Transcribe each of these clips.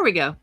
There we go.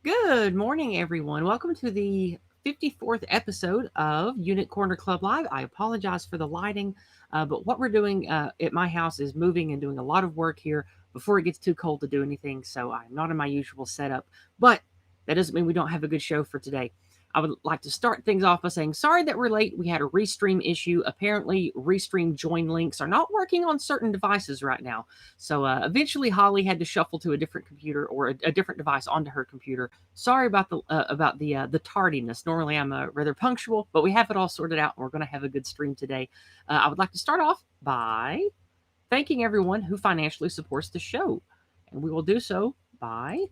Good morning, everyone. Welcome to the 54th episode of Unit Corner Club Live. I apologize for the lighting, but what we're doing at my house is moving and doing a lot of work here before it gets too cold to do anything. So I'm not in my usual setup, but that doesn't mean we don't have a good show for today. I would like to start things off by saying sorry that we're late. We had a restream issue. Apparently, restream join links are not working on certain devices right now. So eventually, Holly had to shuffle to a different computer or a different device onto her computer. Sorry about the tardiness. Normally, I'm rather punctual, but we have it all sorted out, and we're going to have a good stream today. I would like to start off by thanking everyone who financially supports the show, and we will do so by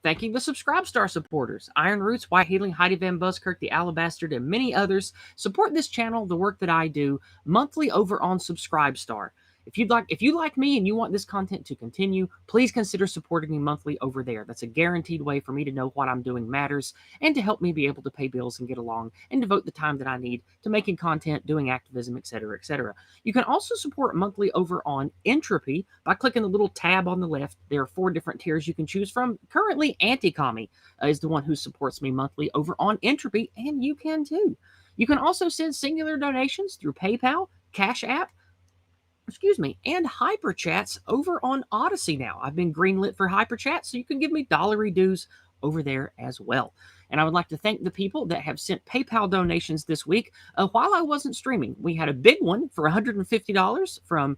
thanking the Subscribe Star supporters. Iron Roots, White Healing, Heidi Van Buskirk, The Alabastard, and many others support this channel, the work that I do, monthly over on Subscribe Star. If you like me and you want this content to continue, please consider supporting me monthly over there. That's a guaranteed way for me to know what I'm doing matters and to help me be able to pay bills and get along and devote the time that I need to making content, doing activism, etc., etc. You can also support monthly over on Entropy by clicking the little tab on the left. There are 4 different tiers you can choose from. Currently, Anti-Commie is the one who supports me monthly over on Entropy, and you can too. You can also send singular donations through PayPal, Cash App, and Hyper Chats over on Odyssey now. I've been greenlit for Hyper Chat, so you can give me dollary dues over there as well. And I would like to thank the people that have sent PayPal donations this week while I wasn't streaming. We had a big one for $150 from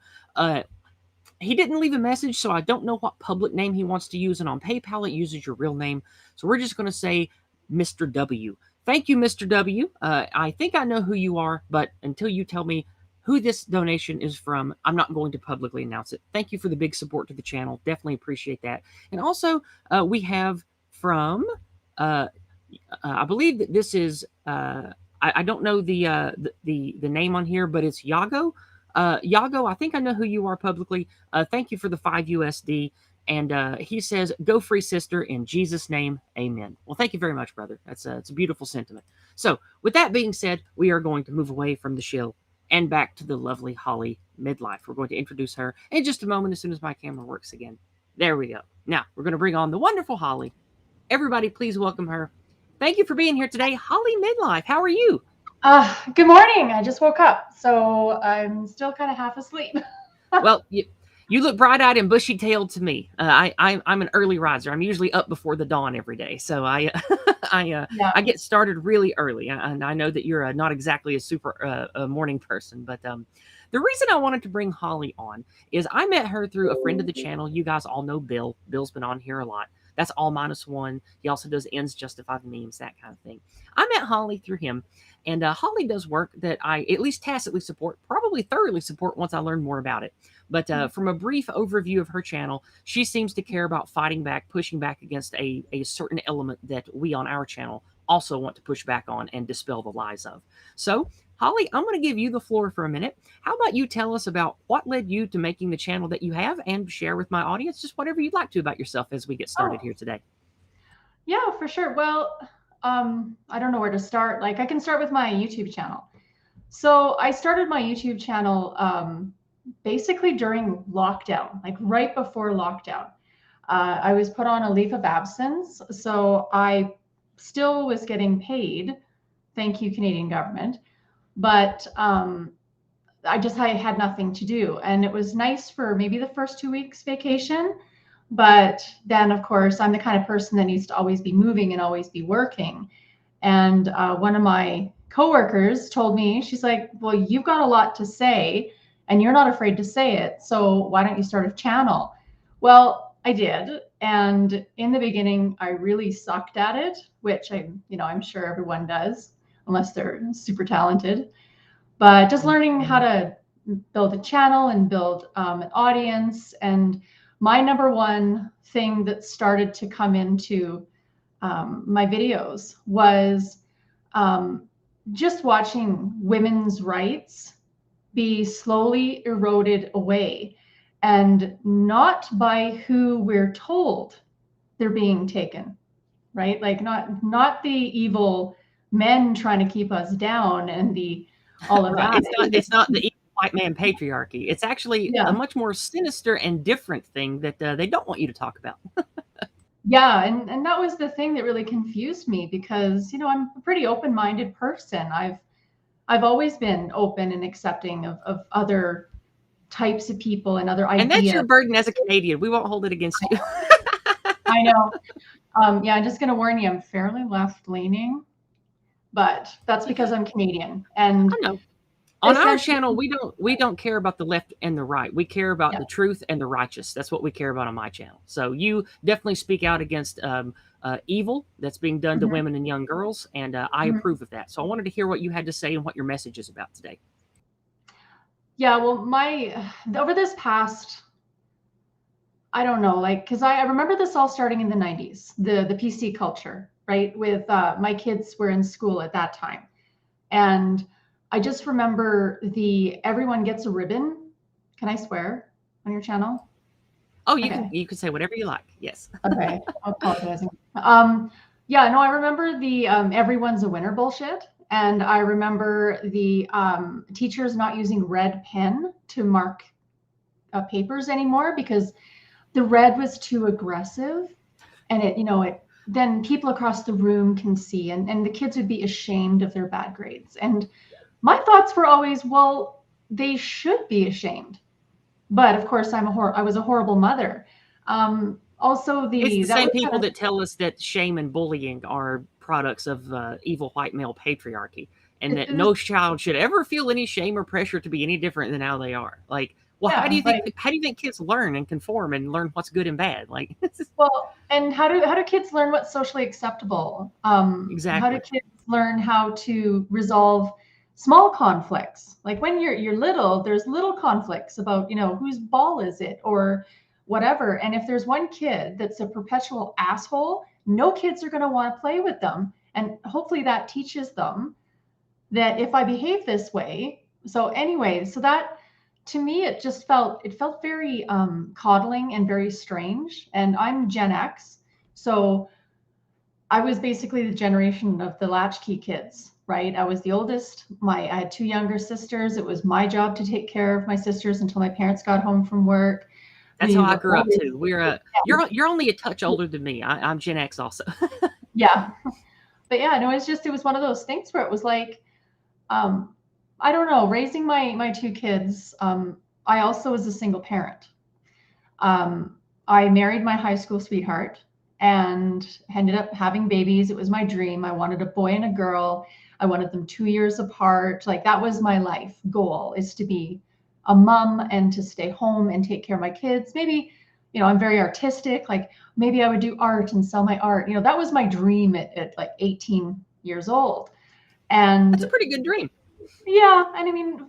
he didn't leave a message, so I don't know what public name he wants to use, and on PayPal it uses your real name. So we're just going to say Mr. W. Thank you, Mr. W. I think I know who you are, but until you tell me who this donation is from, I'm not going to publicly announce it. Thank you for the big support to the channel. Definitely appreciate that. And also, we have from, I believe that this is, I don't know the name on here, but it's Yago. Yago, I think I know who you are publicly. Thank you for the 5 USD. And he says, "Go free sister, in Jesus' name, amen." Well, thank you very much, brother. It's a beautiful sentiment. So with that being said, we are going to move away from the shill and back to the lovely Holly Midlife. We're going to introduce her in just a moment as soon as my camera works again. There we go. Now, we're going to bring on the wonderful Holly. Everybody, please welcome her. Thank you for being here today, Holly Midlife. How are you? Good morning. I just woke up, so I'm still kind of half asleep. Well, you look bright-eyed and bushy-tailed to me. I'm an early riser. I'm usually up before the dawn every day, so I get started really early. And I know that you're not exactly a super morning person, but the reason I wanted to bring Holly on is I met her through a friend of the channel. You guys all know Bill. Bill's been on here a lot. That's all minus one. He also does ends justify the memes, that kind of thing. I met Holly through him, and Holly does work that I at least tacitly support, probably thoroughly support once I learn more about it. But from a brief overview of her channel, she seems to care about fighting back, pushing back against a certain element that we on our channel also want to push back on and dispel the lies of. So, Holly, I'm going to give you the floor for a minute. How about you tell us about what led you to making the channel that you have and share with my audience just whatever you'd like to about yourself as we get started here today. Yeah, for sure. Well, I don't know where to start. Like, I can start with my YouTube channel. So I started my YouTube channel basically during lockdown, like right before lockdown. I was put on a leave of absence, so I still was getting paid. Thank you, Canadian government. But I had nothing to do. And it was nice for maybe the first 2 weeks vacation. But then, of course, I'm the kind of person that needs to always be moving and always be working. And one of my coworkers told me, she's like, "Well, you've got a lot to say and you're not afraid to say it. So why don't you start a channel?" Well, I did. And in the beginning, I really sucked at it, which I'm sure everyone does, unless they're super talented. But just learning how to build a channel and build an audience. And my number one thing that started to come into my videos was just watching women's rights be slowly eroded away, and not by who we're told they're being taken, right? Like not the evil men trying to keep us down and all of Right. that. It's not the evil white man patriarchy. It's actually a much more sinister and different thing that they don't want you to talk about. Yeah, and that was the thing that really confused me because, I'm a pretty open-minded person. I've always been open and accepting of other types of people and other And that's ideas. your burden as a Canadian. We won't hold it against you. I know. Yeah, I'm just going to warn you, I'm fairly left-leaning, but that's because I'm Canadian. And I know. On our essentially, channel, we don't care about the left and the right. We care about yeah. the truth and the righteous. That's what we care about on my channel. So you definitely speak out against evil that's being done to Mhm, women and young girls, and I mhm. approve of that. So I wanted to hear what you had to say and what your message is about today. Yeah, well, over this past, I don't know, like, because I remember this all starting in the 90s, the PC culture, right? With my kids were in school at that time. And I just remember the everyone gets a ribbon. Can I swear on your channel? Oh, you can Okay. you can say whatever you like. Yes. Okay. I'm apologizing. Yeah, no, I remember the everyone's a winner bullshit. And I remember the teachers not using red pen to mark papers anymore because the red was too aggressive, and it then people across the room can see, and the kids would be ashamed of their bad grades. And my thoughts were always, well, they should be ashamed. But of course, I was a horrible mother. Also, It's the the that same was people kind of that tell us that shame and bullying are products of evil white male patriarchy, and that it was, no child should ever feel any shame or pressure to be any different than how they are. Like, well, how do yeah, you think like, how do you think kids learn and conform and learn what's good and bad? Like, well, and how do kids learn what's socially acceptable? How do exactly. kids learn how to resolve small conflicts? Like when you're little, there's little conflicts about, whose ball is it or whatever. And if there's one kid that's a perpetual asshole, no kids are going to want to play with them. And hopefully that teaches them that if I behave this way. So anyway, so that to me it felt very coddling and very strange. And I'm Gen X, so I was basically the generation of the latchkey kids, right? I was the oldest. I had two younger sisters. It was my job to take care of my sisters until my parents got home from work. That's how We I were grew up always, too. You're only a touch older than me. I'm Gen X also. yeah. But yeah, no, it was one of those things where it was like, um, I don't know, raising my two kids. I also was a single parent. Um, I married my high school sweetheart and ended up having babies. It was my dream. I wanted a boy and a girl. I wanted them 2 years apart. Like that was my life goal, is to be a mom and to stay home and take care of my kids. Maybe, I'm very artistic. Like maybe I would do art and sell my art. That was my dream at like 18 years old. That's a And pretty good dream. yeah, and I mean,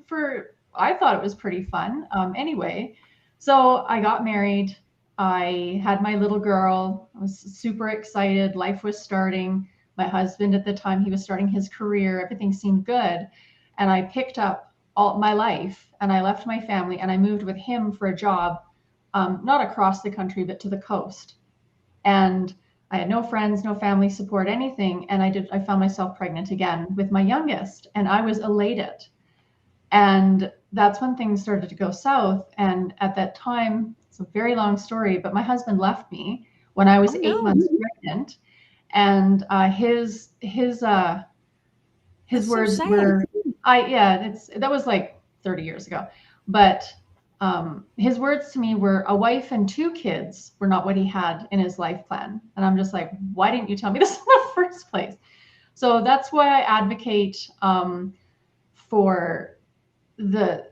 I thought it was pretty fun. Anyway, so I got married. I had my little girl. I was super excited. Life was starting. My husband at the time, he was starting his career. Everything seemed good. And I picked up all my life and I left my family and I moved with him for a job, not across the country, but to the coast. And I had no friends, no family support, anything. And I found myself pregnant again with my youngest, and I was elated. And that's when things started to go south. And at that time, it's a very long story, but my husband left me when I Oh was 8 months no, pregnant. And his that's so words sad. were, that was like 30 years ago. But his words to me were, a wife and two kids were not what he had in his life plan. And I'm just like, why didn't you tell me this in the first place? So that's why I advocate for the,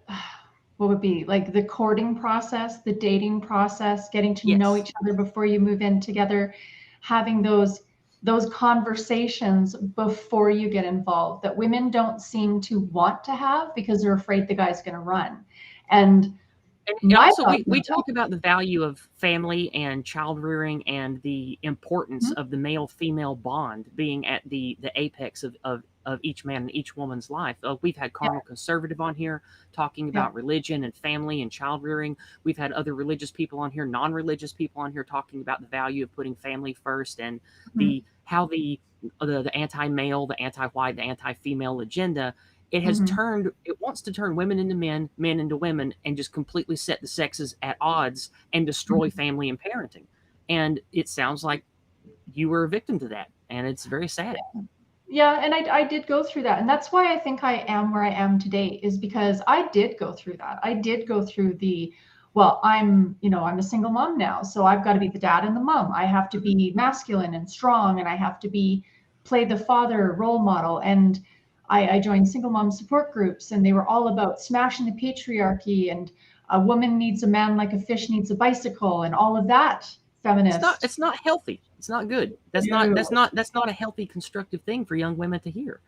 what would be like the courting process, the dating process, getting to know Yes. each other before you move in together, having those conversations before you get involved that women don't seem to want to have because they're afraid the guy's going to run. And And my also, thoughts we on talk about the value of family and child rearing and the importance that. of the male female bond being at the apex of each man and each woman's life. We've had Yeah, carnal conservative on here talking yeah. about religion and family and child rearing. We've had other religious people on here, non-religious people on here talking about the value of putting family first and Mhm, the how the anti-male, the anti-white, the anti-female agenda mhm, it wants to turn women into men, men into women, and just completely set the sexes at odds and destroy mhm. family and parenting. And it sounds like you were a victim to that, and it's very sad. Yeah, and I did go through that. And that's why I think I am where I am today, is because I did go through that. I did go through well, I'm a single mom now, so I've got to be the dad and the mom. I have to be masculine and strong, and I have to play the father role model. And I joined single mom support groups, and they were all about smashing the patriarchy, and a woman needs a man like a fish needs a bicycle, and all of that feminist. It's not healthy. It's not good. That's not a healthy, constructive thing for young women to hear.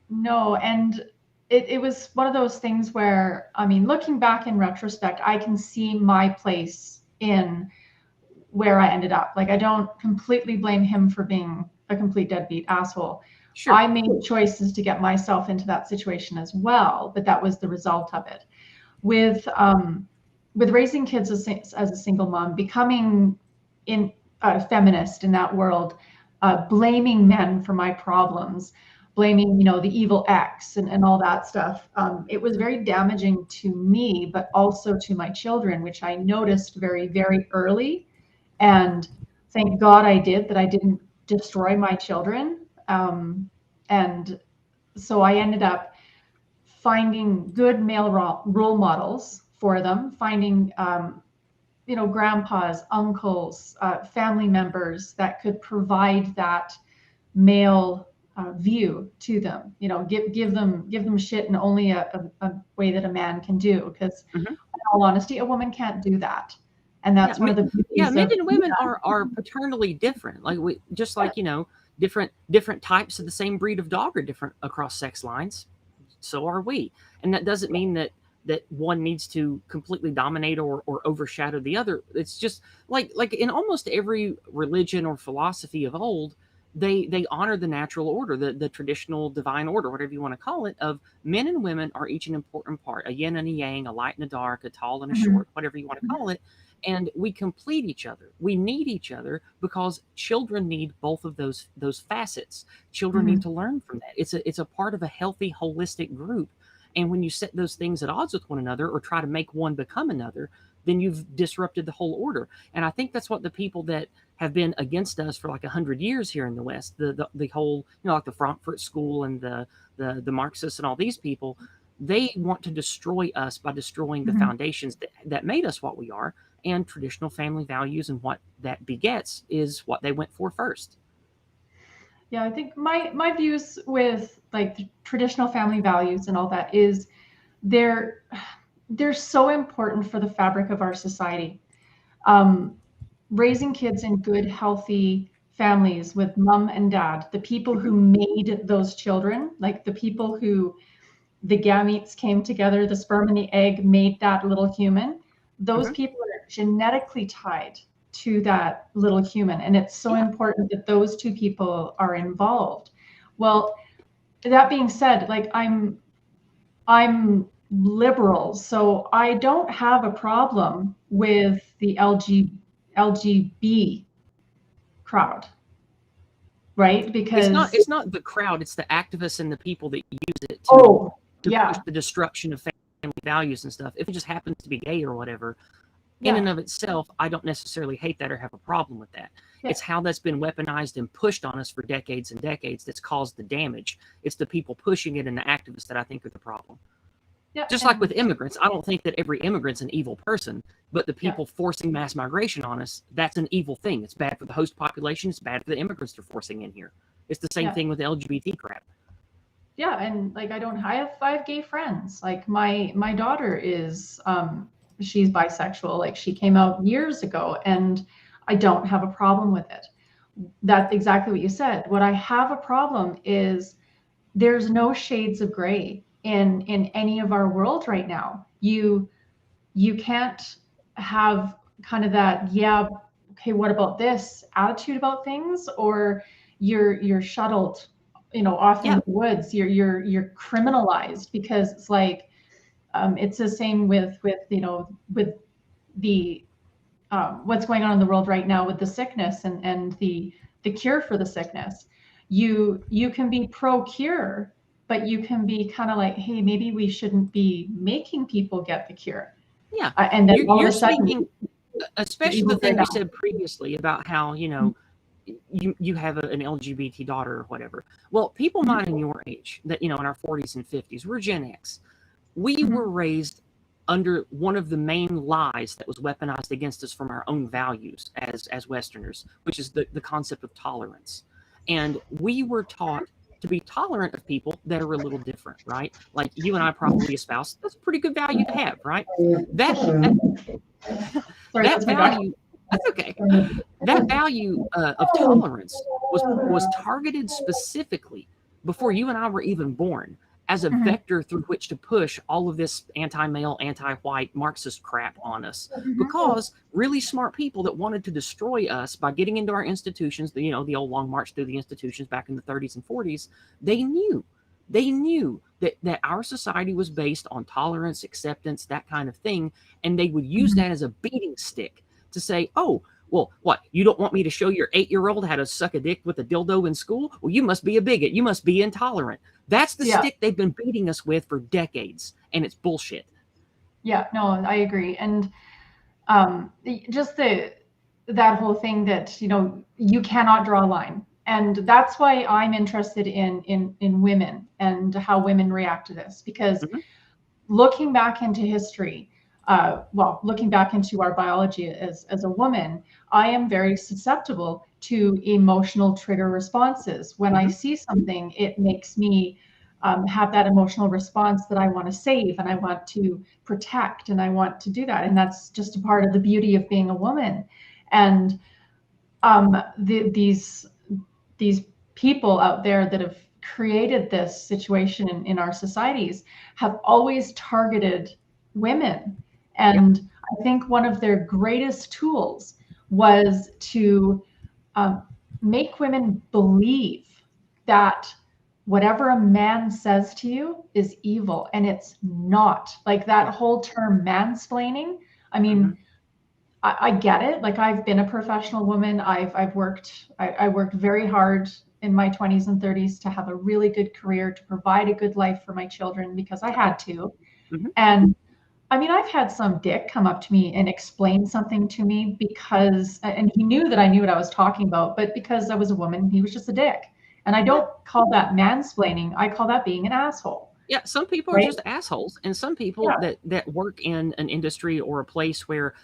No, and it was one of those things where, I mean, looking back in retrospect, I can see my place in where I ended up. Like, I don't completely blame him for being a complete deadbeat asshole. Sure. I made choices to get myself into that situation as well, but that was the result of it. With raising kids as a single mom, becoming a feminist in that world, blaming men for my problems, blaming, the evil ex and all that stuff. It was very damaging to me, but also to my children, which I noticed very, very early. And thank God I did, that I didn't destroy my children. And so I ended up finding good male role models for them, finding, grandpas, uncles, family members that could provide that male view to them. Give them shit in only a way that a man can do. Because in all honesty, a woman can't do that. And that's one of the beauties men and women are paternally different. Like different types of the same breed of dog are different across sex lines. So are we. And that doesn't mean that one needs to completely dominate or overshadow the other. It's just like in almost every religion or philosophy of old, they honor the natural order, the traditional divine order, whatever you want to call it, of men and women are each an important part, a yin and a yang, a light and a dark, a tall and a short, whatever you want to call it. And we complete each other. We need each other because children need both of those facets. Children need to learn from that. It's a part of a healthy, holistic group. And when you set those things at odds with one another or try to make one become another, then you've disrupted the whole order. And I think that's what the people that have been against us for like 100 years here in the West, the whole, like the Frankfurt School and the Marxists and all these people, they want to destroy us by destroying the foundations that made us what we are. And traditional family values and what that begets is what they went for first. Yeah, I think my views with like the traditional family values and all that is they're so important for the fabric of our society. Raising kids in good, healthy families with mom and dad, the people who made those children, like the people who the gametes came together, the sperm and the egg made that little human. Those people are genetically tied to that little human. And it's so important that those two people are involved. Well, that being said, like I'm liberal, so I don't have a problem with the LGB crowd, right? Because it's not the crowd, it's the activists and the people that use it to push the destruction of family values and stuff. If it just happens to be gay or whatever, in and of itself, I don't necessarily hate that or have a problem with that. It's how that's been weaponized and pushed on us for decades and decades that's caused the damage. It's the people pushing it and the activists that I think are the problem. Just like with immigrants, I don't think that every immigrant's an evil person, but the people forcing mass migration on us, that's an evil thing. It's bad for the host population. It's bad for the immigrants they're forcing in here. It's the same thing with LGBT crap. Yeah, and like I have gay friends. Like my daughter is she's bisexual. Like she came out years ago, and I don't have a problem with it. That's exactly what you said. What I have a problem is there's no shades of gray in any of our world right now. You can't have kind of that, okay, what about this attitude about things, or you're shuttled, off in the woods. You're criminalized because it's like it's the same with the what's going on in the world right now with the sickness and the cure for the sickness. You can be pro cure, but you can be kind of like, hey, maybe we shouldn't be making people get the cure. Yeah, and then all you're of a sudden, speaking, especially the thing you said previously about how you have an LGBT daughter or whatever. Well, people Mhm. mine in your age, that in our 40s and 50s, we're Gen X. We were Mhm. raised under one of the main lies that was weaponized against us from our own values as Westerners, which is the concept of tolerance. And we were taught to be tolerant of people that are a little different, right? Like you and I probably espouse, that's a pretty good value to have, right? That Sorry, that that's my dog. value, that's okay. That value of tolerance was targeted specifically before you and I were even born as a Mhm. vector through which to push all of this anti-male, anti-white Marxist crap on us. Mhm. Because really smart people that wanted to destroy us by getting into our institutions, the old long march through the institutions back in the 30s and 40s, they knew. They knew that our society was based on tolerance, acceptance, that kind of thing, and they would use Mhm. that as a beating stick to say, oh, well, what? You don't want me to show your 8-year-old how to suck a dick with a dildo in school? Well, you must be a bigot. You must be intolerant. That's the Yeah. stick they've been beating us with for decades, and it's bullshit. Yeah. No, I agree. And just that whole thing that you cannot draw a line, and that's why I'm interested in women and how women react to this, because Mhm. looking back into history, well, looking back into our biology as a woman, I am very susceptible to emotional trigger responses. When I Mhm. see something, it makes me have that emotional response that I want to save and I want to protect and I want to do that. And that's just a part of the beauty of being a woman. And these people out there that have created this situation in our societies have always targeted women. Yeah. And I think one of their greatest tools was to um, make women believe that whatever a man says to you is evil, and it's not. Like that Yeah. whole term mansplaining. I Mhm. mean, I get it. Like I've been a professional woman. I've worked. I worked very hard in my 20s and 30s to have a really good career, to provide a good life for my children because I Okay. had to. Mhm. And I mean, I've had some dick come up to me and explain something to me because, and he knew that I knew what I was talking about, but because I was a woman, he was just a dick. And I Yeah. don't call that mansplaining. I call that being an asshole, Yeah. Some people are right? just assholes, and some people Yeah. that work in an industry or a place where,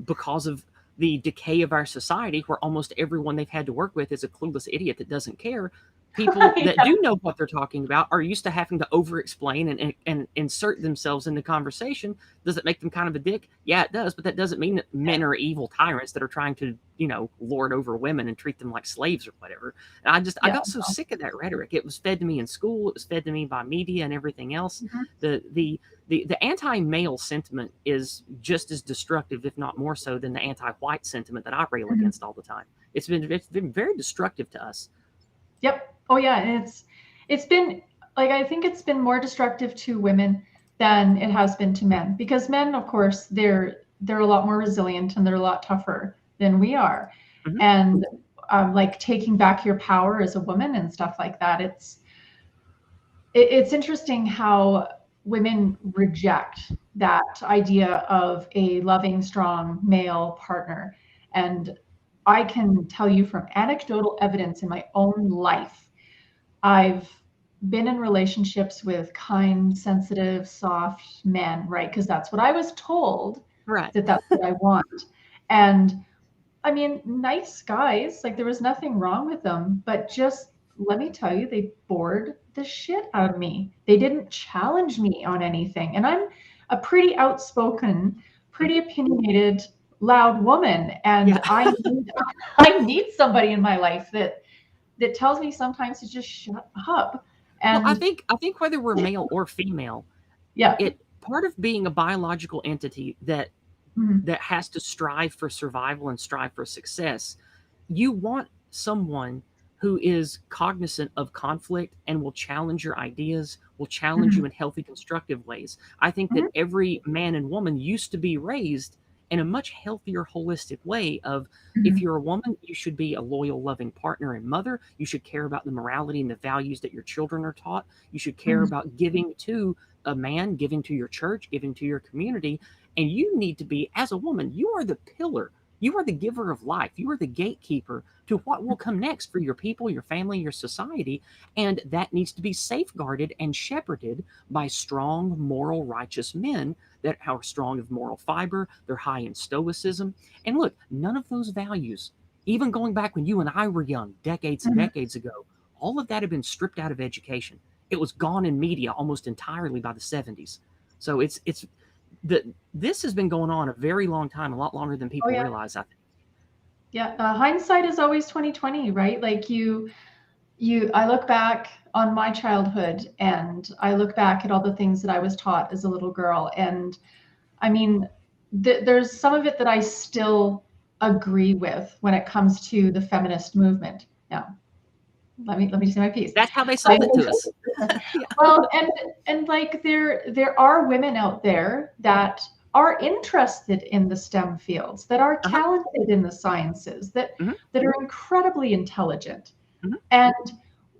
because of the decay of our society, where almost everyone they've had to work with is a clueless idiot that doesn't care. People that Yeah. do know what they're talking about are used to having to over explain and insert themselves in the conversation. Does it make them kind of a dick? Yeah, it does, but that doesn't mean that men are evil tyrants that are trying to, lord over women and treat them like slaves or whatever. And I Yeah. got so sick of that rhetoric. It was fed to me in school, it was fed to me by media and everything else. Mhm. The anti-male sentiment is just as destructive, if not more so, than the anti-white sentiment that I rail Mhm. against all the time. It's been very destructive to us. Yep. Oh yeah, and it's been like I think it's been more destructive to women than it has been to men, because men, of course, they're a lot more resilient and they're a lot tougher than we are. Mhm. And like taking back your power as a woman and stuff like that. It's interesting how women reject that idea of a loving, strong male partner. And I can tell you from anecdotal evidence in my own life, I've been in relationships with kind, sensitive, soft men, right? Because that's what I was told Right. that that's what I want. And I mean, nice guys, like there was nothing wrong with them, but just let me tell you, they bored the shit out of me. They didn't challenge me on anything. And I'm a pretty outspoken, pretty Mhm. opinionated, loud woman. Yeah. And I need somebody in my life that tells me sometimes to just shut up. Well, I And think I think whether we're male or female, yeah. it part of being a biological entity Mhm. that has to strive for survival and strive for success, you want someone who is cognizant of conflict and will challenge your ideas, will challenge you Mhm. in healthy, constructive ways. I think that Mhm. every man and woman used to be raised in a much healthier, holistic way of if Mhm. you're a woman, you should be a loyal, loving partner and mother. You should care about the morality and the values that your children are taught. You should care Mhm. about giving to a man, giving to your church, giving to your community. And you need to be, as a woman, you are the pillar You are the giver of life. You are the gatekeeper to what will come next for your people, your family, your society. And that needs to be safeguarded and shepherded by strong, moral, righteous men that are strong of moral fiber. They're high in stoicism. And look, none of those values, even going back when you and I were young, decades and Mhm. decades ago, all of that had been stripped out of education. It was gone in media almost entirely by the 70s. So this has been going on a very long time, a lot longer than Oh people yeah. realize, I think. Yeah. Hindsight is always 2020, right? Like I look back on my childhood and I look back at all the things that I was taught as a little girl. And I mean, there's some of it that I still agree with when it comes to the feminist movement. Now, let me say my piece. That's how they Like, sold it to us. Yeah. well, and like there are women out there that are interested in the STEM fields, that are Uh-huh. talented in the sciences, Hmm. that are incredibly intelligent. Hmm. And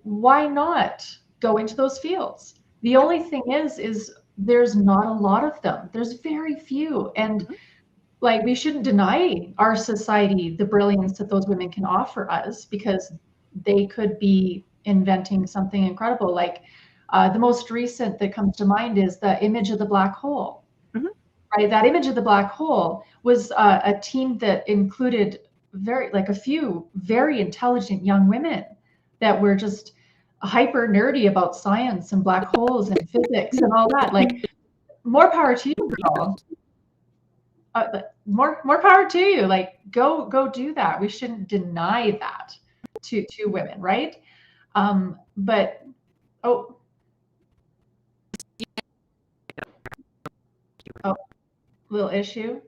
why not go into those fields? The Yeah. only thing is there's not a lot of them. There's very few. And Hmm. like we shouldn't deny our society the brilliance that those women can offer us because they could be inventing something incredible. Like the most recent that comes to mind is the image of the black hole. Hmm. Right, that image of the black hole was a team that included a few very intelligent young women that were just hyper nerdy about science and black holes and physics and all that. Like more power to you, girl. More power to you. Like go do that. We shouldn't deny that to women, right? But oh oh, little issue.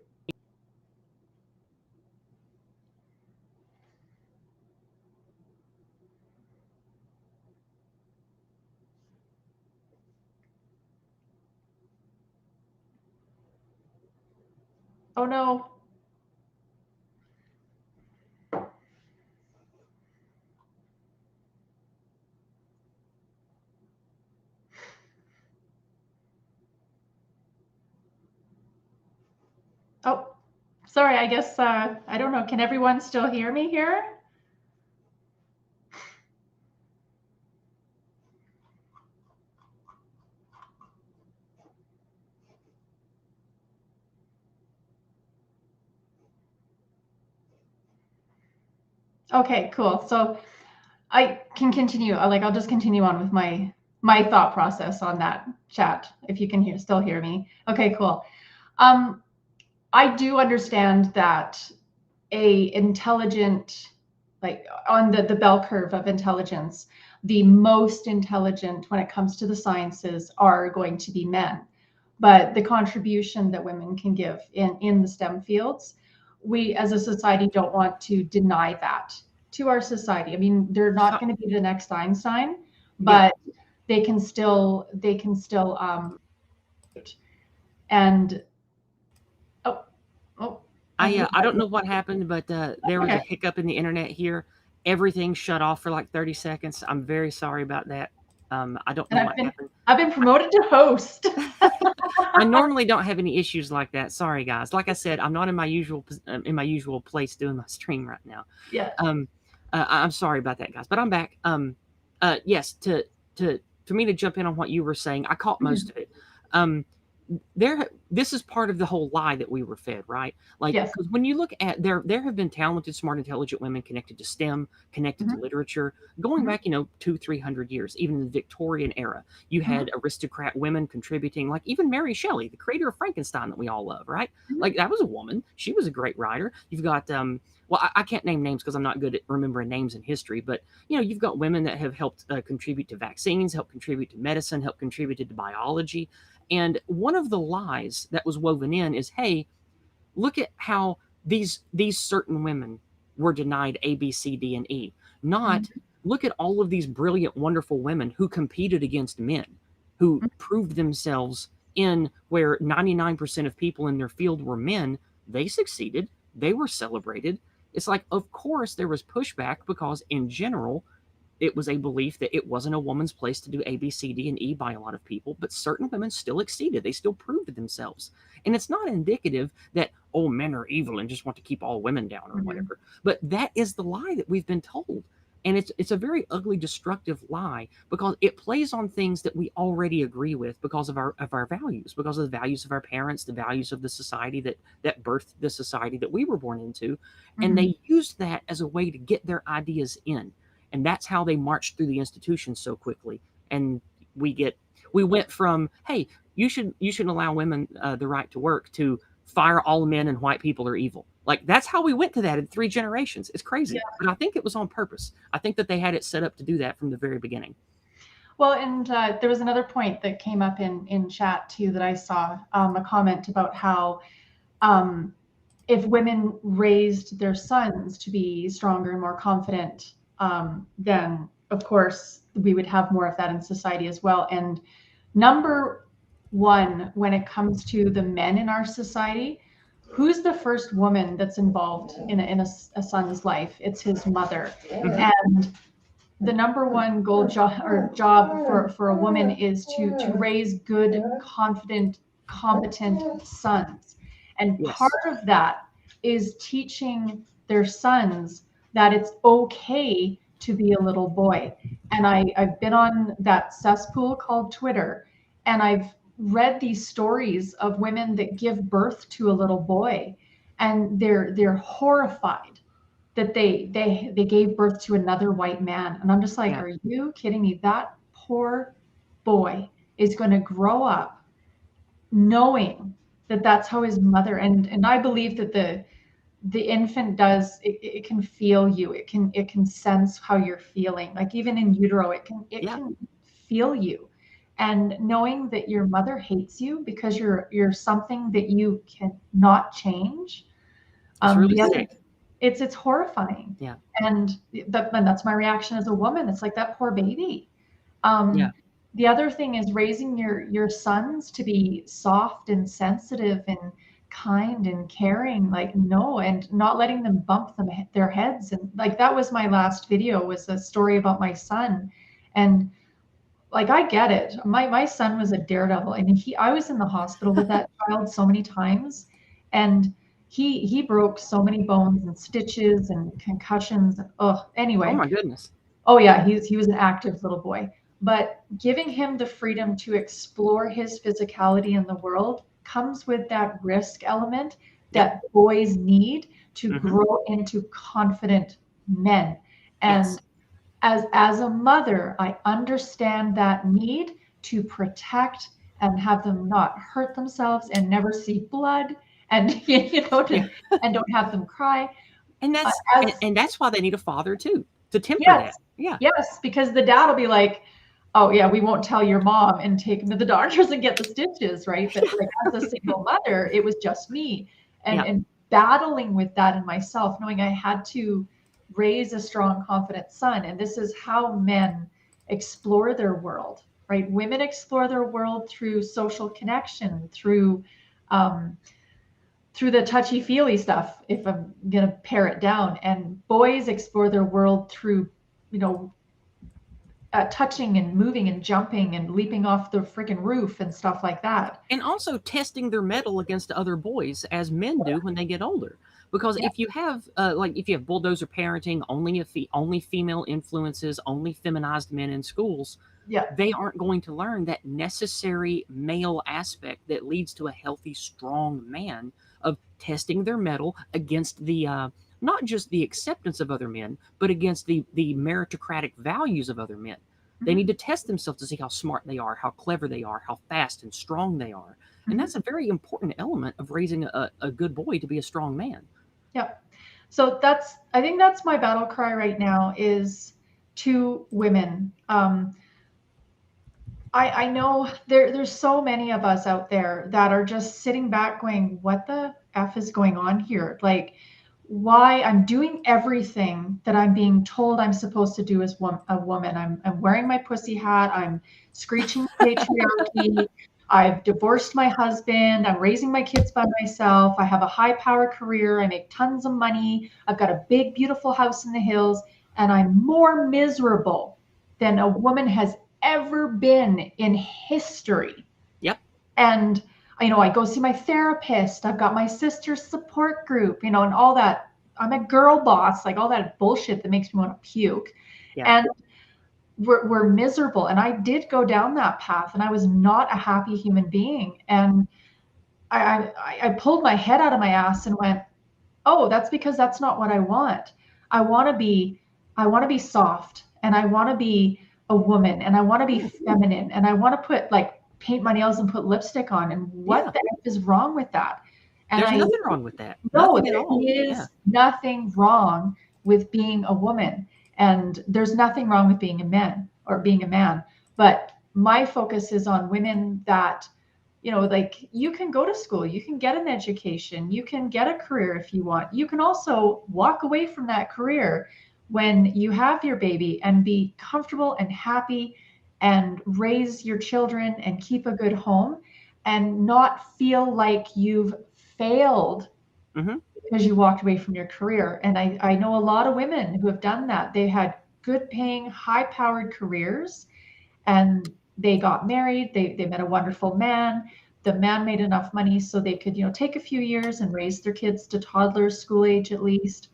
Oh no. Oh, sorry. I guess I don't know. Can everyone still hear me here? Okay, cool. So I can continue. I'll just continue on with my thought process on that chat. If you can still hear me. Okay, cool. Um, I do understand that a intelligent, like on the bell curve of intelligence, the most intelligent when it comes to the sciences are going to be men. But the contribution that women can give in the STEM fields, we as a society don't want to deny that to our society. I mean, they're not So, going to be the next Einstein, yeah. but they can still and oh oh I don't know what happened, but there was a okay. hiccup in the internet here. Everything shut off for like 30 seconds. I'm very sorry about that. I don't And know what happened. I've been promoted to host. I normally don't have any issues like that. Sorry, guys. Like I said, I'm not in my usual place doing my stream right now. Yeah. Um, I'm sorry about that, guys, but I'm back. Yes, to for me to jump in on what you were saying, I caught most Mhm. of it. Um, this is part of the whole lie that we were fed, right? Like, Yes. because when you look at there have been talented, smart, intelligent women connected to STEM, connected to Mhm. literature, going Mhm. back, 200-300 years, even in the Victorian era. You Mhm. had aristocrat women contributing, like even Mary Shelley, the creator of Frankenstein that we all love, right? Mhm. Like that was a woman. She was a great writer. You've got well, I can't name names because I'm not good at remembering names in history, but you've got women that have helped contribute to vaccines, help contribute to medicine, help contributed to biology. And one of the lies that was woven in is, hey, look at how these certain women were denied A, B, C, D, and E. Not Mhm. look at all of these brilliant, wonderful women who competed against men, who proved themselves in where 99% of people in their field were men. They succeeded. They were celebrated. It's like, of course, there was pushback because, in general, it was a belief that it wasn't a woman's place to do A, B, C, D, and E by a lot of people, but certain women still exceeded. They still proved themselves. And it's not indicative that oh, men are evil and just want to keep all women down or Mhm. whatever. But that is the lie that we've been told. And it's a very ugly, destructive lie because it plays on things that we already agree with because of our values, because of the values of our parents, the values of the society that birthed the society that we were born into, and Mhm. they used that as a way to get their ideas in, and that's how they marched through the institution so quickly. And we get we went from, hey, you should allow women the right to work, to fire all men and white people are evil. Like that's how we went to that in 3 generations. It's crazy, Yeah. but I think it was on purpose. I think that they had it set up to do that from the very beginning. Well, and there was another point that came up in chat too that I saw, a comment about how, um, if women raised their sons to be stronger and more confident, then of course we would have more of that in society as well. And number one, when it comes to the men in our society, who's the first woman that's involved in a son's life? It's his mother. Hmm. And the number one job for a woman is to raise good, confident, competent sons. And part Yes. of that is teaching their sons that it's okay to be a little boy. And I've been on that cesspool called Twitter, and I've read these stories of women that give birth to a little boy, and they're horrified that they gave birth to another white man. And I'm just like, Yeah. are you kidding me? That poor boy is going to grow up knowing that that's how his mother, and I believe that the infant does, it can feel you, it can sense how you're feeling, like even in utero it Yeah. can feel you. And knowing that your mother hates you because you're something that you cannot change, It's really the other, sick. it's horrifying. Yeah. And that's my reaction as a woman. It's like that poor baby. Yeah. Um, the other thing is raising your sons to be soft and sensitive and kind and caring, like no, and not letting them bump their heads. And like that was my last video, was a story about my son. And like I get it. My son was a daredevil, and I was in the hospital with that child so many times, and he broke so many bones and stitches and concussions. Oh, Oh anyway. my goodness. Oh yeah, he was an active little boy. But giving him the freedom to explore his physicality in the world comes with that risk element Yep. that boys need to Hmm. grow into confident men. And Yes. as a mother, I understand that need to protect and have them not hurt themselves and never see blood, and Yeah. and don't have them cry. And Uh, that's as and that's why they need a father too, to temper Yes, that. Yeah. yes, because the dad will be like, "Oh yeah, we won't tell your mom and take him to the doctors and get the stitches," right? But like as a single mother, it was just me, and Yeah. and battling with that in myself, knowing I had to raise a strong, confident son, and this is how men explore their world, right? Women explore their world through social connection, um, through the touchy feely stuff, if I'm gonna pare it down, and boys explore their world through, you know, touching and moving and jumping and leaping off the freaking roof and stuff like that. And also testing their mettle against other boys as men do when they get older. Because Yeah, if you have if you have bulldozer parenting, only female influences, only feminized men in schools, yeah, they aren't going to learn that necessary male aspect that leads to a healthy, strong man, of testing their mettle against the not just the acceptance of other men, but against the meritocratic values of other men. They hmm, need to test themselves to see how smart they are, how clever they are, how fast and strong they are. And hmm, that's a very important element of raising a good boy to be a strong man. yeah. So I think that's my battle cry right now, is to women. I know there's so many of us out there that are just sitting back going, what the F is going on here? Like, why I'm doing everything that I'm being told I'm supposed to do as a woman. I'm wearing my pussy hat. I'm screeching patriarchy. I've divorced my husband. I'm raising my kids by myself. I have a high power career. I make tons of money. I've got a big, beautiful house in the hills, and I'm more miserable than a woman has ever been in history. Yep. And I go see my therapist. I've got my sister's support group, and all that. I'm a girl boss, like all that bullshit that makes me want to puke. Yeah. And we're miserable. And I did go down that path, and I was not a happy human being. And I pulled my head out of my ass and went, oh, that's because that's not what I want. I want to be, I want to be soft, and I want to be a woman, and I want to be feminine, and I want to put like paint my nails and put lipstick on. And what Yeah. the F is wrong with that? And There's nothing wrong with that. no, Nothing at there all. Yeah. is nothing wrong with being a woman, and there's nothing wrong with being a man or being a man. But my focus is on women that, like, you can go to school, you can get an education, you can get a career if you want. You can also walk away from that career when you have your baby and be comfortable and happy and raise your children and keep a good home and not feel like you've failed Hmm. because you walked away from your career. And I know a lot of women who have done that. They had good paying, high powered careers, and they got married. They met a wonderful man. The man made enough money so they could, take a few years and raise their kids to toddlers, school age at least.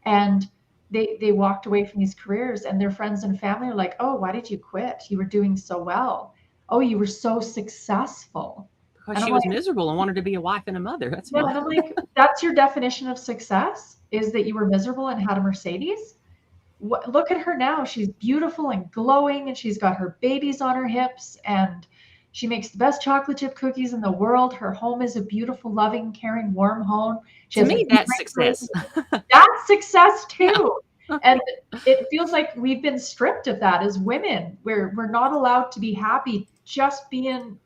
And they walked away from these careers, and their friends and family are like, oh, why did you quit? You were doing so well. Oh, you were so successful. Because And I'm she like, was miserable and wanted to be a wife and a mother. That's yeah, why. and I'm like, that's your definition of success, is that you were miserable and had a Mercedes? Look at her now. She's beautiful and glowing, and she's got her babies on her hips, and she makes the best chocolate chip cookies in the world. Her home is a beautiful, loving, caring, warm home. She To has a me, great that's success. relationship. That's success Yeah. too. And it feels like we've been stripped of that as women. We're not allowed to be happy just being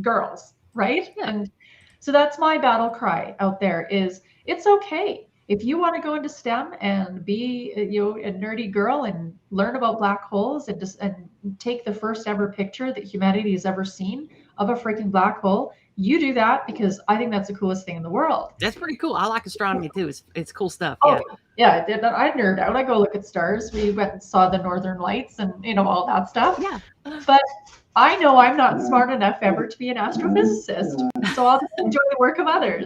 girls, right? Yeah. And so that's my battle cry out there, is it's okay. If you want to go into STEM and be, a nerdy girl and learn about black holes and take the first ever picture that humanity has ever seen of a freaking black hole, you do that, because I think that's the coolest thing in the world. That's pretty cool. I like astronomy too. It's cool stuff. Oh, Yeah. yeah, I nerd out. I go look at stars. We went and saw the northern lights and all that stuff. Yeah. But I know I'm not smart enough ever to be an astrophysicist, so I'll just enjoy the work of others.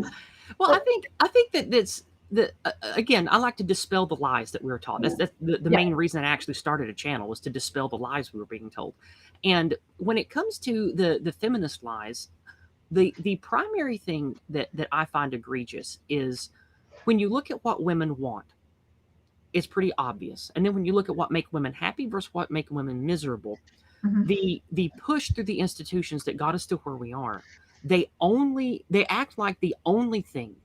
Well, But I think that that's the again. I like to dispel the lies that we were taught. That's the yeah, main reason I actually started a channel, was to dispel the lies we were being told. And when it comes to the feminist lies, the primary thing that I find egregious is when you look at what women want, it's pretty obvious. And then when you look at what make women happy versus what make women miserable, mhm, the push through the institutions that got us to where we are, they act like the only thing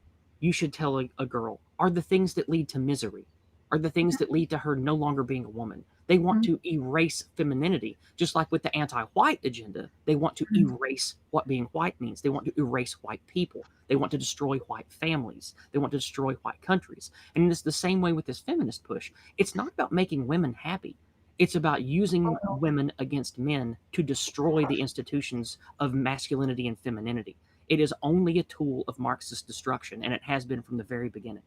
you should tell a girl are the things that lead to misery, are the things that lead to her no longer being a woman. They want mhm, to erase femininity, just like with the anti-white agenda. They want to mhm. erase what being white means. They want to erase white people. They want to destroy white families. They want to destroy white countries. And it's the same way with this feminist push. It's not about making women happy. It's about using women against men to destroy the institutions of masculinity and femininity. It is only a tool of Marxist destruction, and it has been from the very beginning.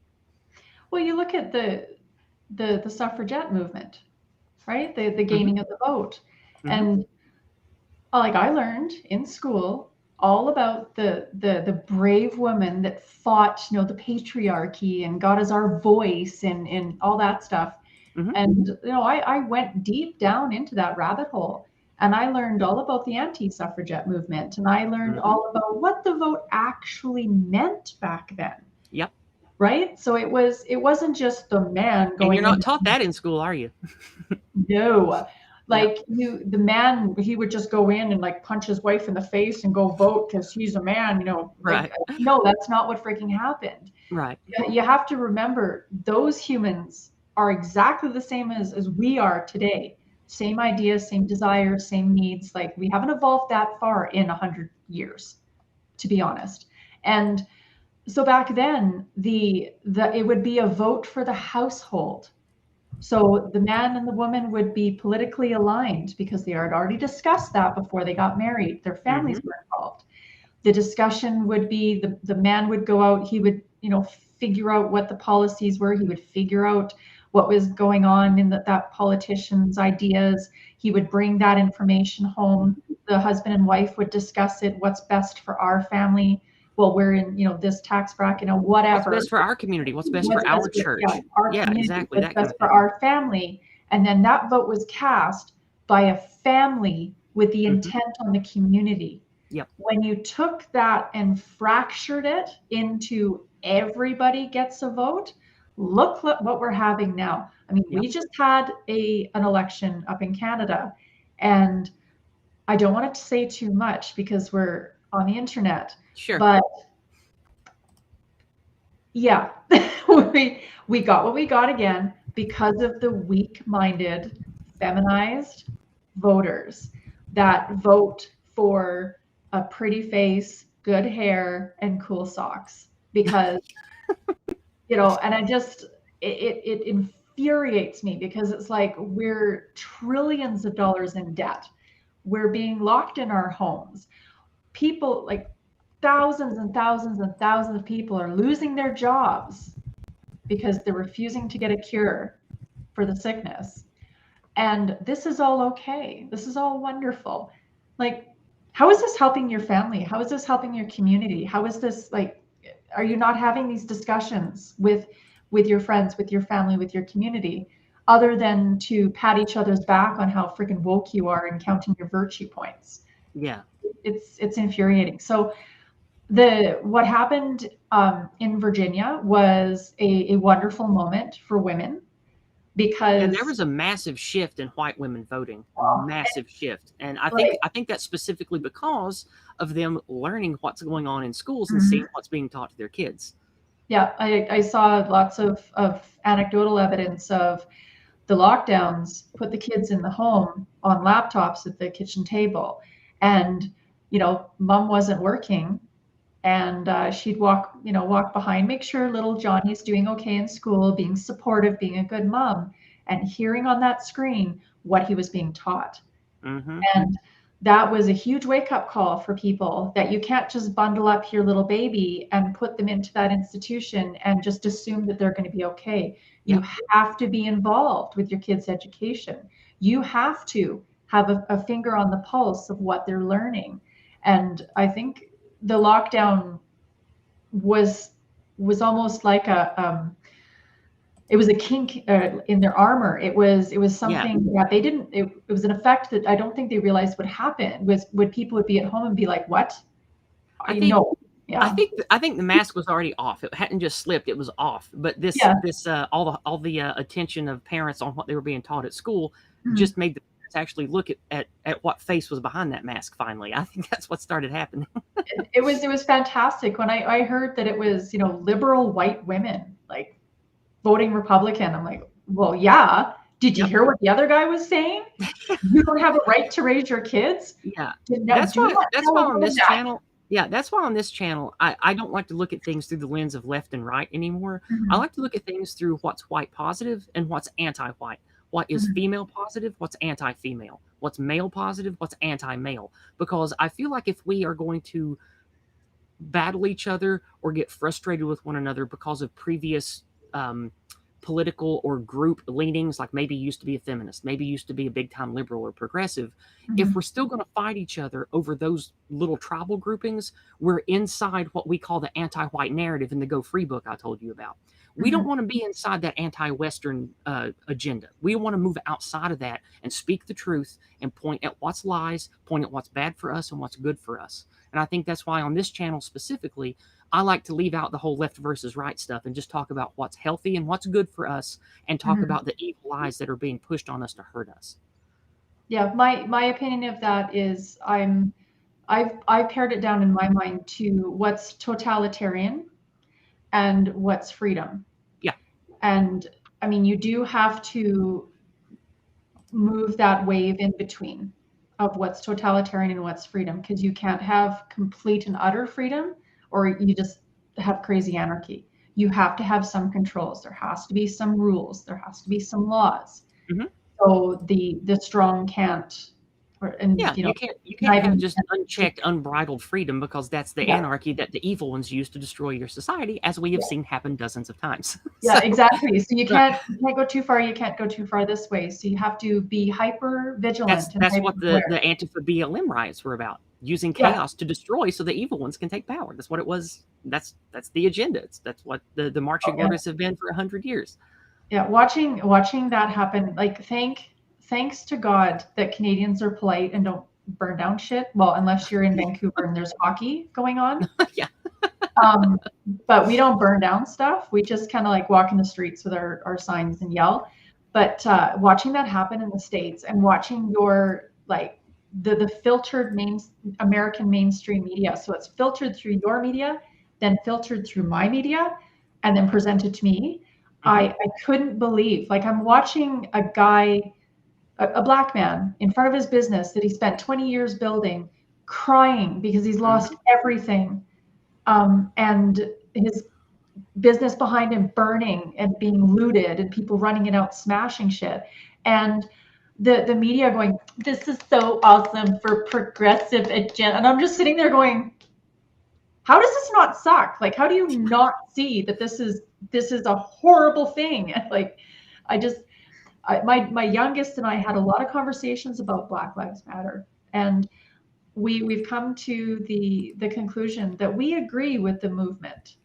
Well, you look at the suffragette movement, right? The Hmm. gaining of the vote, Hmm. and like, I learned in school all about the brave woman that fought, the patriarchy and got us our voice and all that stuff. Hmm. And I went deep down into that rabbit hole, and I learned all about the anti-suffragette movement, and I learned Hmm. all about what the vote actually meant back then, Yep. right? So it wasn't just the man And you're going in. not taught that in school, are you? No. Yep. Like, the man, he would just go in and like punch his wife in the face and go vote because he's a man, like, Right. no, that's not what freaking happened. Right. You have to remember, those humans are exactly the same as we are today. Same ideas, same desires, same needs. Like, we haven't evolved that far in 100 years, to be honest. And so back then, it would be a vote for the household. So the man and the woman would be politically aligned because they had already discussed that before they got married. Their families Hmm. were involved. The discussion would be, the man would go out, he would, figure out what the policies were, he would figure out what was going on in that politician's ideas. He would bring that information home. the husband and wife would discuss it, what's best for our family. Well, we're in, this tax bracket, What's whatever. best for our community? What's best What's for our best for, yeah, church? our Yeah, community, exactly. what's That kind best of for thing. our family. And then that vote was cast by a family with the intent on the community. Yep. When you took that and fractured it into everybody gets a vote, look what we're having now. I mean, we just had an election up in Canada, and I don't want to say too much because we're on the internet. Sure. But yeah, we got what we got again because of the weak-minded, feminized voters that vote for a pretty face, good hair, and cool socks. Because, and it infuriates me because it's like we're trillions of dollars in debt. We're being locked in our homes. People, like thousands and thousands and thousands of people, are losing their jobs because they're refusing to get a cure for the sickness. And this is all okay. This is all wonderful. Like, how is this helping your family? How is this helping your community? How is this, like, are you not having these discussions with your friends, with your family, with your community, other than to pat each other's back on how freaking woke you are and counting your virtue points? Yeah. It's infuriating. So what happened in Virginia was a wonderful moment for women, Yeah, there because was a massive shift in white women voting, a massive shift. And I like, think that's specifically because of them learning what's going on in schools and mhm. seeing what's being taught to their kids. Yeah, I saw lots of anecdotal evidence of the lockdowns put the kids in the home on laptops at the kitchen table. And, mom wasn't working, and she'd walk behind, make sure little Johnny's doing okay in school, being supportive, being a good mom, and hearing on that screen what he was being taught. Mm-hmm. And that was a huge wake-up call for people, that you can't just bundle up your little baby and put them into that institution and just assume that they're going to be okay. You Yep. have to be involved with your kids' education. You have to have a finger on the pulse of what they're learning. And I think the lockdown was almost like it was a kink in their armor. It was something that they didn't. It was an effect that I don't think they realized would happen. Was when people would be at home and be like, "What? I You think know, yeah, I think the mask was already off. It hadn't just slipped; it was off. But yeah, all the attention of parents on what they were being taught at school mhm. just made the parents actually look at what face was behind that mask. Finally, I think that's what started happening. It was fantastic when I heard that it was liberal white women like voting Republican. I'm like, well, yeah. Did you Yep. hear what the other guy was saying? You don't have a right to raise your kids. Yeah. Do not tell That's why a on woman this that. channel, yeah, that's why on this channel, I don't like to look at things through the lens of left and right anymore. I Mhm, like to look at things through what's white positive and what's anti-white. What is mhm, female positive, what's anti-female, what's male positive, what's anti-male. Because I feel like if we are going to battle each other or get frustrated with one another because of previous um, political or group leanings, like maybe used to be a feminist, maybe used to be a big time liberal or progressive, if mhm, we're still going to fight each other over those little tribal groupings, we're inside what we call the anti white narrative in the Go Free book I told you about. We don't mhm, want to be inside that anti Western agenda. We want to move outside of that and speak the truth and point at what's lies, point at what's bad for us and what's good for us. And I think that's why on this channel specifically, I like to leave out the whole left versus right stuff and just talk about what's healthy and what's good for us and talk mhm. about the evil lies that are being pushed on us to hurt us. Yeah, my opinion of that is I've pared it down in my mind to what's totalitarian and what's freedom. Yeah. And I mean, you do have to move that wave in between of what's totalitarian and what's freedom, because you can't have complete and utter freedom, or you just have crazy anarchy. You have to have some controls. There has to be some rules. There has to be some laws. Hmm. So the strong can't Yeah, and you can't have driving. just unchecked, unbridled freedom, because that's the Yeah, anarchy that the evil ones use to destroy your society, as we have yeah, seen happen dozens of times. yeah, So, exactly. So right. you can't go too far. You can't go too far this way. So you have to be hyper vigilant and That's hyper what the aware. Antifa BLM riots were about, using Yeah, chaos to destroy so the evil ones can take power. That's what it was. That's the agenda. That's what the marching yeah, orders have been for 100 years. yeah. Watching that happen, like thanks to God that Canadians are polite and don't burn down shit. Well, unless you're in Vancouver and there's hockey going on. Yeah. Um, but we don't burn down stuff. We just kind of like walk in the streets with our signs and yell. But watching that happen in the States and watching your like the filtered American mainstream media. So it's filtered through your media, then filtered through my media, and then presented to me. Hmm. I couldn't believe, like, I'm watching a guy, a black man in front of his business that he spent 20 years building, crying because he's lost Hmm. everything, and his business behind him burning and being looted and people running it out smashing shit, and the media going, this is so awesome for progressive agenda, and I'm just sitting there going, how does this not suck? Like, how do you not see that this is a horrible thing? Like, I just my youngest and I had a lot of conversations about Black Lives Matter, and we've come to the conclusion that we agree with the movement.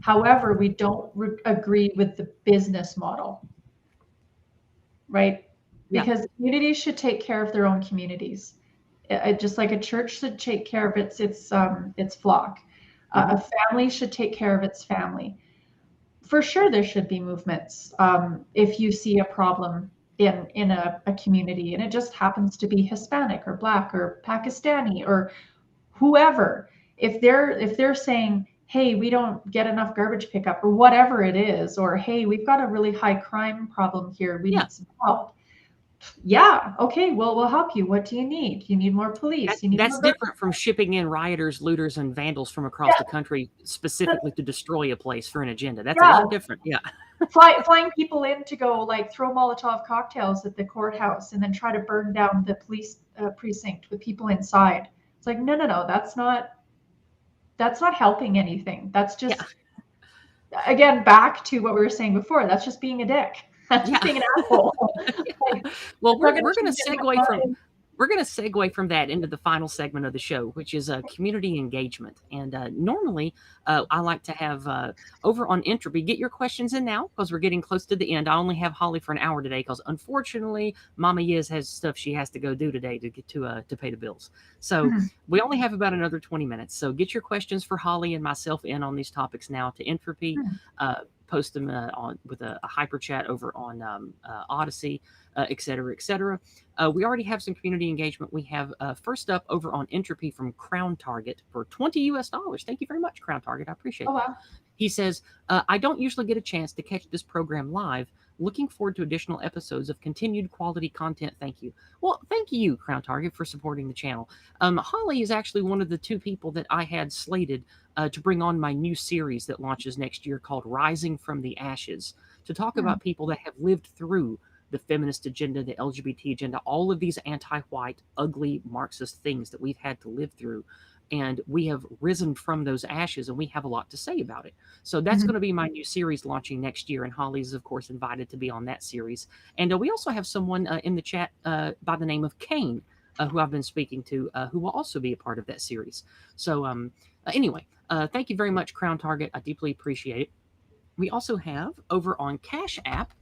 However, we don't agree with the business model, right? Yeah. Because communities should take care of their own communities, just like a church should take care of its flock. Hmm. A family should take care of its family. For sure, there should be movements. If you see a problem in a community and it just happens to be Hispanic or Black or Pakistani or whoever, if they're saying, hey, we don't get enough garbage pickup or whatever it is, or hey, we've got a really high crime problem here, we Yeah. need some help. Yeah, okay, well, we'll help you. What do you need? You need more police, you need That's more garbage. different from shipping in rioters, looters, and vandals from across Yeah, the country specifically to destroy a place for an agenda. That's a yeah. lot different. Yeah. Flying people in to go like throw Molotov cocktails at the courthouse and then try to burn down the police precinct with people inside. It's like, no, no, no, that's not helping anything. That's Yeah. just, again, back to what we were saying before. That's just being a dick. That's just Yeah. being an asshole. Like, Well, it's not going we're to going change to anyone's segue from mind. that into the final segment of the show, which is community engagement. And normally, I like to have over on Entropy, get your questions in now because we're getting close to the end. I only have Holly for an hour today because unfortunately, Mama Yizz has stuff she has to go do today to get to pay the bills. So Mhm. we only have about another 20 minutes. So get your questions for Holly and myself in on these topics now to Entropy. Mhm. Post them on with a hyper chat over on Odyssey, et cetera, et cetera. We already have some community engagement. We have first up over on Entropy from Crown Target for $20 US. Thank you very much, Crown Target. I Oh, appreciate that. wow. He says, I don't usually get a chance to catch this program live. Looking forward to additional episodes of continued quality content. Thank you. Well, thank you, Crown Target, for supporting the channel. Holly is actually one of the two people that I had slated to bring on my new series that launches next year called Rising from the Ashes, to talk Mhm. about people that have lived through the feminist agenda, the LGBT agenda, all of these anti white, ugly Marxist things that we've had to live through. And we have risen from those ashes and we have a lot to say about it. So that's Mhm. going to be my new series launching next year. And Holly's, of course, invited to be on that series. And we also have someone in the chat by the name of Kane, who I've been speaking to, who will also be a part of that series. So, anyway, thank you very much, Crown Target. I deeply appreciate it. We also have over on Cash App,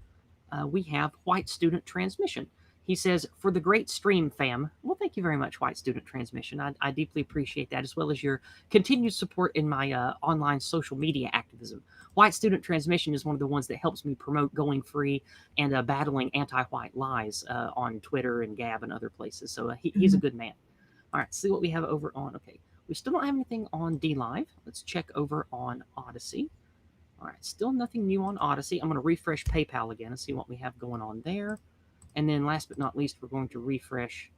we have White Student Transmission. He says, for the great stream, fam. Well, thank you very much, White Student Transmission. I deeply appreciate that, as well as your continued support in my online social media activism. White Student Transmission is one of the ones that helps me promote going free and battling anti white lies on Twitter and Gab and other places. So he's a Mhm. good man. All right, see what we have over on. Okay, we still don't have anything on D Live. Let's check over on Odyssey. All right, still nothing new on Odyssey. I'm going to refresh PayPal again and see what we have going on there. And then last but not least, we're going to refresh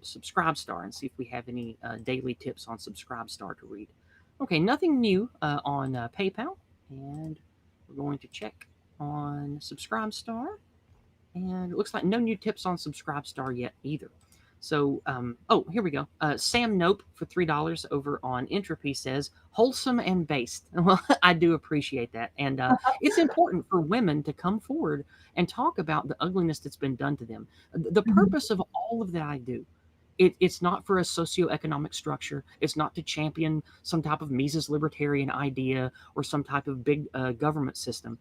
Subscribestar and see if we have any daily tips on Subscribestar to read. Okay, nothing new on PayPal. And we're going to check on Subscribestar. And it looks like no new tips on Subscribestar yet either. So, oh, here we go. Sam Nope for $3 over on Entropy says wholesome and based. Well, I do appreciate that, and it's important for women to come forward and talk about the ugliness that's been done to them. The Mhm. purpose of all of that I do, it's not for a socioeconomic structure. It's not to champion some type of Mises libertarian idea or some type of big government system.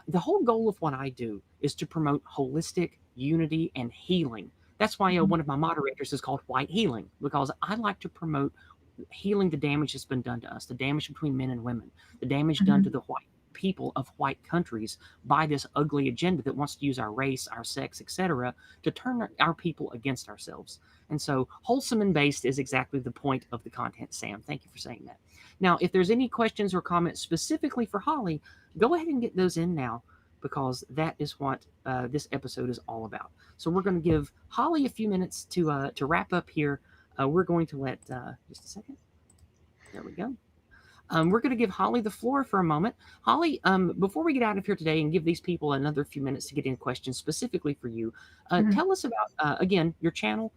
The whole goal of what I do is to promote holistic unity and healing. That's why Mhm. one of my moderators is called White Healing, because I like to promote healing the damage that's been done to us, the damage between men and women, the damage done to Mhm. the white people of white countries by this ugly agenda that wants to use our race, our sex, etc., to turn our people against ourselves. And so, wholesome and based is exactly the point of the content, Sam. Thank you for saying that. Now, if there's any questions or comments specifically for Holly, go ahead and get those in now, because that is what this episode is all about. So we're going to give Holly a few minutes to wrap up here. We're going to let just a second. There we go. We're going to give Holly the floor for a moment. Holly, before we get out of here today and give these people another few minutes to get in questions specifically for you, Mhm. tell us about, again, your channel,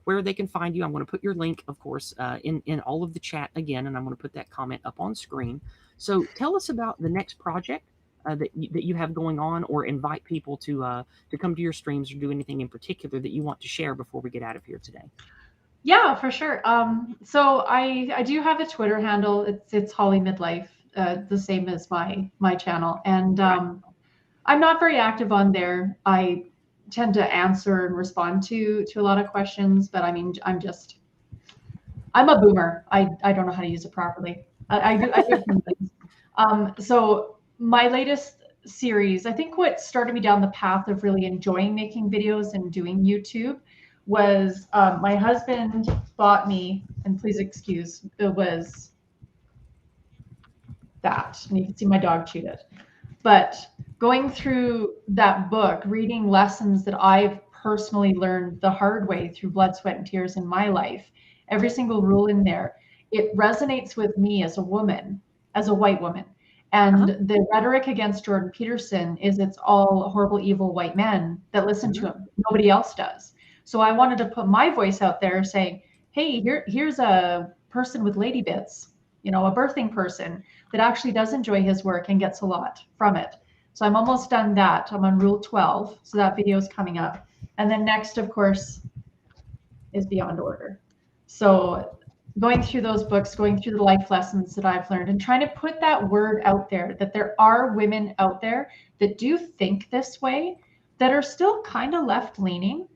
where they can find you. I'm going to put your link, of course, in all of the chat again, and I'm going to put that comment up on screen. So tell us about the next project that you have going on, or invite people to come to your streams or do anything in particular that you want to share before we get out of here today. Yeah, for sure. So I do have a Twitter handle. It's Holly Midlife, the same as my channel, and Right. I'm not very active on there. I tend to answer and respond to a lot of questions, but I mean, I'm a boomer. I don't know how to use it properly. I do a few things. So my latest series, I think what started me down the path of really enjoying making videos and doing YouTube was my husband bought me, and please excuse, it was that. And you can see my dog chewed it. But going through that book, reading lessons that I've personally learned the hard way through blood, sweat, and tears in my life, every single rule in there, it resonates with me as a woman, as a white woman. Uh And huh. the rhetoric against Jordan Peterson is it's all horrible, evil white men that listen to Mm-hmm. him. Nobody else does. So I wanted to put my voice out there saying, hey, here's a person with lady bits, a birthing person that actually does enjoy his work and gets a lot from it. So I'm almost done that. I'm on rule 12. So that video is coming up. And then next, of course, is Beyond Order. So going through those books, going through the life lessons that I've learned, and trying to put that word out there that there are women out there that do think this way, that are still kind of left leaning,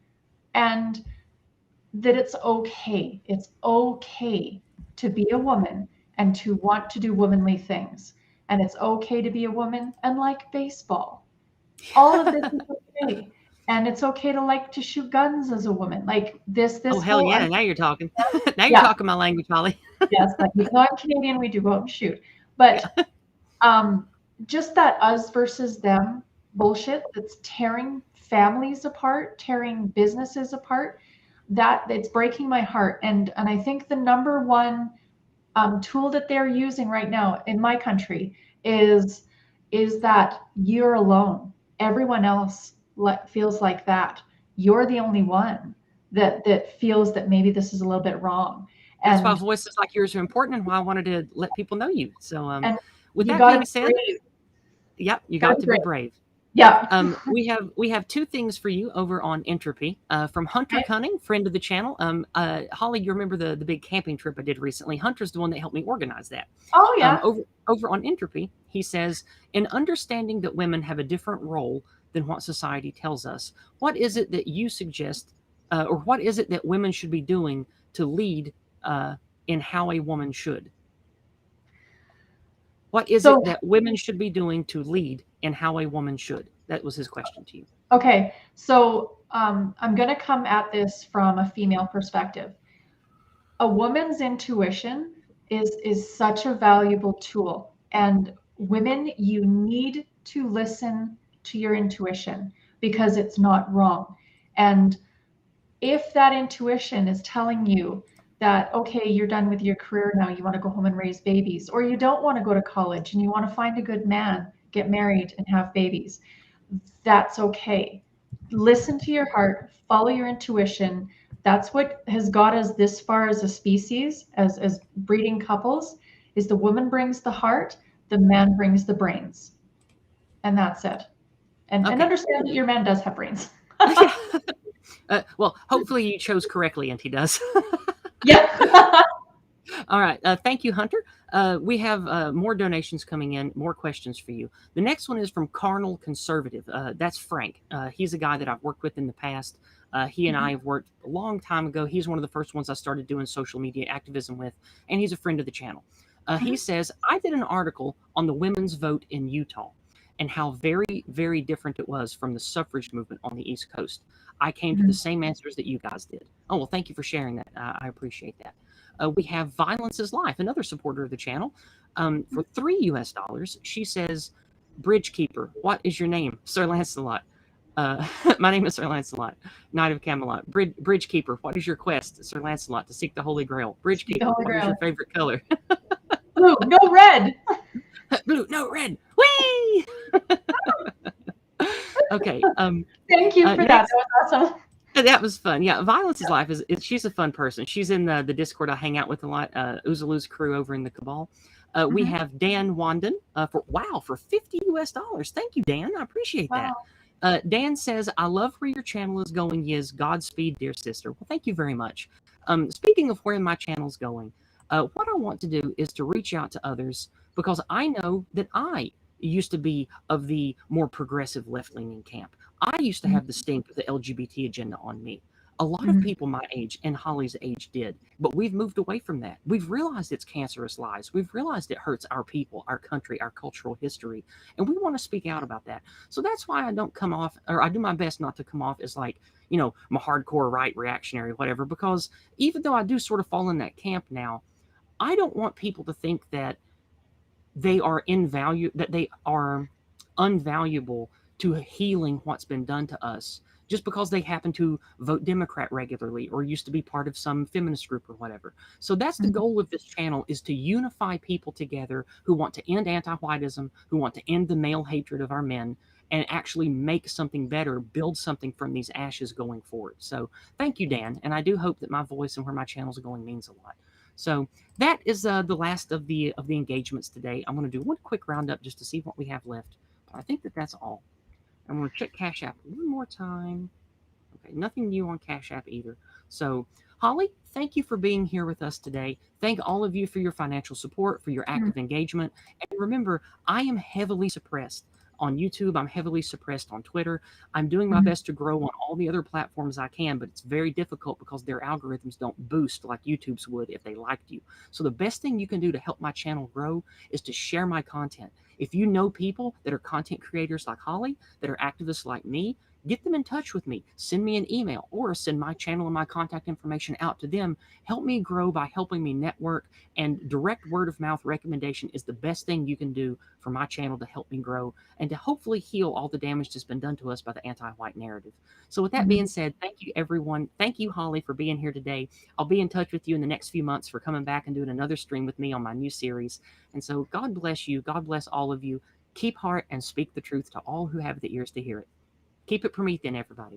and that it's okay. It's okay to be a woman and to want to do womanly things. And it's okay to be a woman and like baseball. All of this is okay. And it's okay to like to shoot guns as a woman. Like Oh this hell whole yeah! Now you're talking. Now you're yeah, talking my language, Holly. yes, like even though I'm Canadian, we do go out and shoot. But Yeah. um just that us versus them bullshit that's tearing families apart, tearing businesses apart, that it's breaking my heart. And I think the number one tool that they're using right now in my country is that you're alone. Everyone else feels like that. You're the only one that feels that maybe this is a little bit wrong. That's why And voices like yours are important, and why I wanted to let people know you. So, and with you that got to being be said, brave. yep, you Got to got be to be brave. brave. Yeah. We have two things for you over on Entropy from Hunter Okay. Cunning, friend of the channel. Holly, you remember the big camping trip I did recently? Hunter's the one that helped me organize that. Oh yeah. Over on Entropy, he says, in understanding that women have a different role than what society tells us, what is it that you suggest, or what is it that women should be doing to lead in how a woman should? What is So it that women should be doing to lead in how a woman should? That was his question to you. okay. So I'm gonna come at this from a female perspective. A woman's intuition is such a valuable tool, and women, you need to listen to your intuition because it's not wrong. And if that intuition is telling you that, okay, you're done with your career now, you want to go home and raise babies, or you don't want to go to college and you want to find a good man, get married and have babies, that's okay. Listen to your heart, follow your intuition, That's what has got us this far as a species, as breeding couples, is the woman brings the heart, the man brings the brains. And that's it. And Okay. understand that your man does have brains. Well, hopefully you chose correctly, and he does. Yeah. All right. Thank you, Hunter. We have more donations coming in, more questions for you. The next one is from Carnal Conservative. That's Frank. He's a guy that I've worked with in the past. He and I have worked a long time ago. He's one of the first ones I started doing social media activism with, and he's a friend of the channel. He says, I did an article on the women's vote in Utah and how very, very different it was from the suffrage movement on the East Coast. I came to the same answers that you guys did. Oh, well, thank you for sharing that. I appreciate that. We have Violence is Life, another supporter of the channel. For $3 US, she says, Bridgekeeper, what is your name? Sir Lancelot. My name is Sir Lancelot, Knight of Camelot. Bridgekeeper, what is your quest, Sir Lancelot, to seek the Holy Grail? Bridgekeeper, what is your favorite color? Blue, no red. Blue, no red. Whee! Okay. Thank you for that. That was awesome. That was fun. Yeah, Violence is Life she's a fun person. She's in the Discord I hang out with a lot. Uzalu's crew over in the Cabal. We have Dan Wanden for $50 US. Thank you, Dan. I appreciate that. Dan says, I love where your channel is going, Yizz. Godspeed, dear sister. Well, thank you very much. Speaking of where my channel's going, what I want to do is to reach out to others because I know that I used to be of the more progressive left-leaning camp. I used to have the stink of the LGBT agenda on me. A lot of people my age and Holly's age did, but we've moved away from that. We've realized it's cancerous lies. We've realized it hurts our people, our country, our cultural history, and we want to speak out about that. So that's why I don't come off, or I do my best not to come off as like, you know, my hardcore right reactionary, whatever, because even though I do sort of fall in that camp now, I don't want people to think that they are that they are unvaluable to healing what's been done to us just because they happen to vote Democrat regularly or used to be part of some feminist group or whatever. So that's the goal of this channel, is to unify people together who want to end anti-whiteism, who want to end the male hatred of our men, and actually make something better, build something from these ashes going forward. So thank you, Dan. And I do hope that my voice and where my channel's going means a lot. So that is the last of the engagements today. I'm going to do one quick roundup just to see what we have left. But I think that's all. I'm going to check Cash App one more time. Okay, nothing new on Cash App either. So, Holly, thank you for being here with us today. Thank all of you for your financial support, for your active engagement. And remember, I am heavily suppressed on YouTube. I'm heavily suppressed on Twitter. I'm doing my best to grow on all the other platforms I can, but it's very difficult because their algorithms don't boost like YouTube's would if they liked you. So the best thing you can do to help my channel grow is to share my content. If you know people that are content creators like Holly, that are activists like me, get them in touch with me. Send me an email or send my channel and my contact information out to them. Help me grow by helping me network, and direct word of mouth recommendation is the best thing you can do for my channel to help me grow and to hopefully heal all the damage that's been done to us by the anti-white narrative. So with that being said, thank you, everyone. Thank you, Holly, for being here today. I'll be in touch with you in the next few months for coming back and doing another stream with me on my new series. And so God bless you. God bless all of you. Keep heart and speak the truth to all who have the ears to hear it. Keep it Promethean, everybody.